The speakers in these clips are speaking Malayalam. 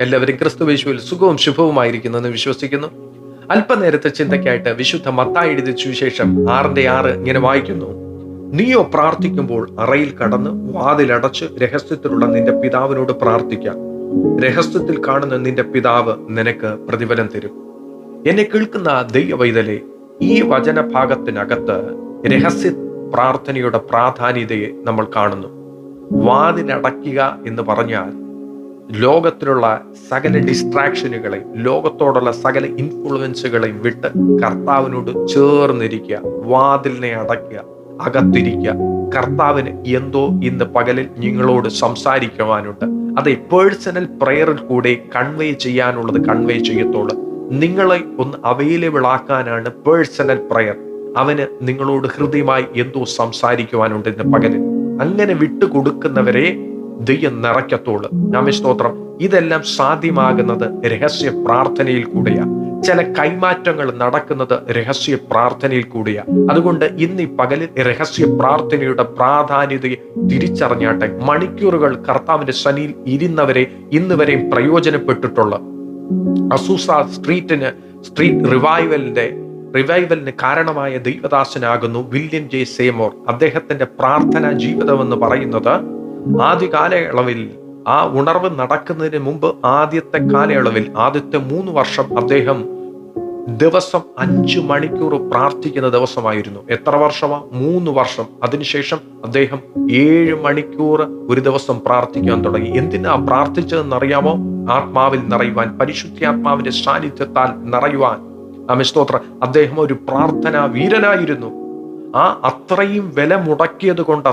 എല്ലാവരും ക്രിസ്തുവേശുവിൽ സുഖവും ശുഭവുമായിരിക്കുന്നു എന്ന് വിശ്വസിക്കുന്നു. അല്പനേരത്തെ ചിന്തയ്ക്കായിട്ട് വിശുദ്ധ മത്തായി എഴുതിയ സുവിശേഷം 6:6 ഇങ്ങനെ വായിക്കുന്നു: നീയോ പ്രാർത്ഥിക്കുമ്പോൾ അറയിൽ കടന്ന് വാതിലടച്ച് രഹസ്യത്തിലുള്ള നിന്റെ പിതാവിനോട് പ്രാർത്ഥിക്കാം. രഹസ്യത്തിൽ കാണുന്ന നിന്റെ പിതാവ് നിനക്ക് പ്രതിഫലം തരും. എന്നെ കേൾക്കുന്ന ദൈവവൈതലെ, ഈ വചനഭാഗത്തിനകത്ത് രഹസ്യ പ്രാർത്ഥനയുടെ പ്രാധാന്യതയെ നമ്മൾ കാണുന്നു. വാതിലടയ്ക്കുക എന്ന് പറഞ്ഞാൽ ലോകത്തിലുള്ള സകല ഡിസ്ട്രാക്ഷനുകളെയും ലോകത്തോടുള്ള സകല ഇൻഫ്ലുവൻസുകളെയും വിട്ട് കർത്താവിനോട് ചേർന്നിരിക്കുക, വാതിലിനെ അടയ്ക്കുക, അകത്തിരിക്കുക. കർത്താവിന് എന്തോ ഇന്ന് പകലിൽ നിങ്ങളോട് സംസാരിക്കുവാനുണ്ട്. അത് പേഴ്സണൽ പ്രയറിൽ കൂടെ കൺവേ ചെയ്യാനുള്ളത് കൺവേ ചെയ്യത്തുള്ളൂ. നിങ്ങളെ ഒന്ന് അവൈലബിൾ ആക്കാനാണ് പേഴ്സണൽ പ്രയർ. അവന് നിങ്ങളോട് ഹൃദയമായി എന്തോ സംസാരിക്കുവാനുണ്ട് ഇന്ന് പകലിൽ. അങ്ങനെ വിട്ടുകൊടുക്കുന്നവരെ ദൈവം നിറയ്ക്കത്തുള്ളൂ. സ്തോത്രം. ഇതെല്ലാം സാധ്യമാകുന്നത് രഹസ്യ പ്രാർത്ഥനയിൽ കൂടെയാ. ചില കൈമാറ്റങ്ങൾ നടക്കുന്നത് രഹസ്യ പ്രാർത്ഥനയിൽ കൂടെയാ. അതുകൊണ്ട് ഇന്ന് ഈ പകലിൽ രഹസ്യ പ്രാർത്ഥനയുടെ പ്രാധാന്യതയെ തിരിച്ചറിഞ്ഞാട്ടെ. മണിക്കൂറുകൾ കർത്താവിന്റെ സന്നിധിയിൽ ഇരുന്നവരെ ഇന്ന് വരെയും പ്രയോജനപ്പെട്ടിട്ടുള്ള അസൂസ സ്ട്രീറ്റ് റിവൈവലിന് കാരണമായ ദൈവദാസനാകുന്നു വില്യം ജെ സേമോർ. അദ്ദേഹത്തിന്റെ പ്രാർത്ഥനാ ജീവിതം എന്ന് പറയുന്നത് ആദ്യ കാലയളവിൽ, ആ ഉണർവ് നടക്കുന്നതിന് മുമ്പ് ആദ്യത്തെ കാലയളവിൽ ആദ്യത്തെ 3 വർഷം അദ്ദേഹം ദിവസം 5 മണിക്കൂർ പ്രാർത്ഥിക്കുന്ന ദിവസമായിരുന്നു. എത്ര വർഷമാ? 3 വർഷം. അതിനുശേഷം അദ്ദേഹം 7 മണിക്കൂർ ഒരു ദിവസം പ്രാർത്ഥിക്കാൻ തുടങ്ങി. എന്തിനാ പ്രാർത്ഥിച്ചതെന്നറിയാമോ? ആത്മാവിൽ നിറയുവാൻ, പരിശുദ്ധാത്മാവിന്റെ സാന്നിധ്യത്താൽ നിറയുവാൻ. സ്തോത്രം. അദ്ദേഹം ഒരു പ്രാർത്ഥനാ വീരനായിരുന്നു. അത്രയും വില മുടക്കിയത് കൊണ്ട്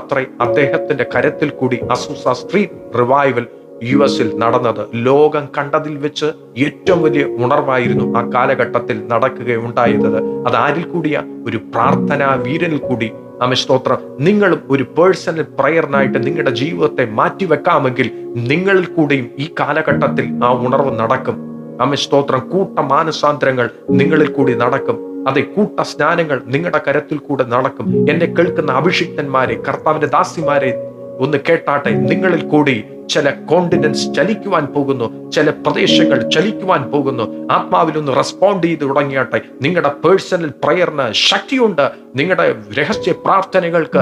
അദ്ദേഹത്തിന്റെ കരത്തിൽ കൂടി അസൂസ സ്ട്രീറ്റ് റിവൈവൽ US നടന്നത് ലോകം കണ്ടതിൽ വെച്ച് ഏറ്റവും വലിയ ഉണർവായിരുന്നു ആ കാലഘട്ടത്തിൽ നടക്കുകയുണ്ടായത്. അത് ആരിൽ കൂടിയ? ഒരു പ്രാർത്ഥനാ വീരനിൽ കൂടി. സ്തോത്രം. നിങ്ങളും ഒരു പേഴ്സണൽ പ്രയറിനായിട്ട് നിങ്ങളുടെ ജീവിതത്തെ മാറ്റിവെക്കാമെങ്കിൽ നിങ്ങളിൽ കൂടെയും ഈ കാലഘട്ടത്തിൽ ആ ഉണർവ് നടക്കും. സ്തോത്രം. കൂട്ട മാനസാന്തരങ്ങൾ നിങ്ങളിൽ കൂടി നടക്കും. അതെ, കൂട്ട സ്നാനങ്ങൾ നിങ്ങളുടെ കരത്തിൽ കൂടെ നടക്കും. എന്നെ കേൾക്കുന്ന അഭിഷിക്തന്മാരെ, കർത്താവിന്റെ ദാസിമാരെ ഒന്ന് കേട്ടാട്ടെ. നിങ്ങളിൽ കൂടി ചില കോണ്ടിനെന്റ്സ് ചലിക്കുവാൻ പോകുന്നു, ചില പ്രദേശങ്ങൾ ചലിക്കുവാൻ പോകുന്നു. ആത്മാവിൽ ഒന്ന് റെസ്പോണ്ട് ചെയ്ത് തുടങ്ങിയാട്ടെ. നിങ്ങളുടെ പേഴ്സണൽ പ്രയറിന് ശക്തിയുണ്ട്. നിങ്ങളുടെ രഹസ്യ പ്രാർത്ഥനകൾക്ക്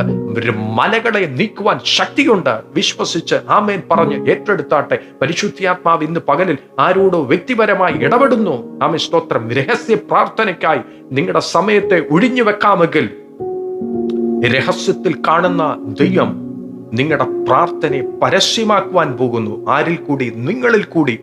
മലകളെ നീക്കുവാൻ ശക്തിയുണ്ട്. വിശ്വസിച്ച് ആമേൻ പറഞ്ഞ് ഏറ്റെടുത്താട്ടെ. പരിശുദ്ധാത്മാവ് ഇന്ന് പകലിൽ ആരോടോ വ്യക്തിപരമായി ഇടപെടുന്നു. ആമേൻ സ്തോത്രം. രഹസ്യ പ്രാർത്ഥനയ്ക്കായി നിങ്ങളുടെ സമയത്തെ ഒഴിഞ്ഞു വെക്കാമെങ്കിൽ രഹസ്യത്തിൽ കാണുന്ന ദൈവം നിങ്ങളുടെ പ്രാർത്ഥനയെ പരസ്യമാക്കുവാൻ പോകുന്നു. ആരിൽ കൂടി? നിങ്ങളിൽ കൂടി.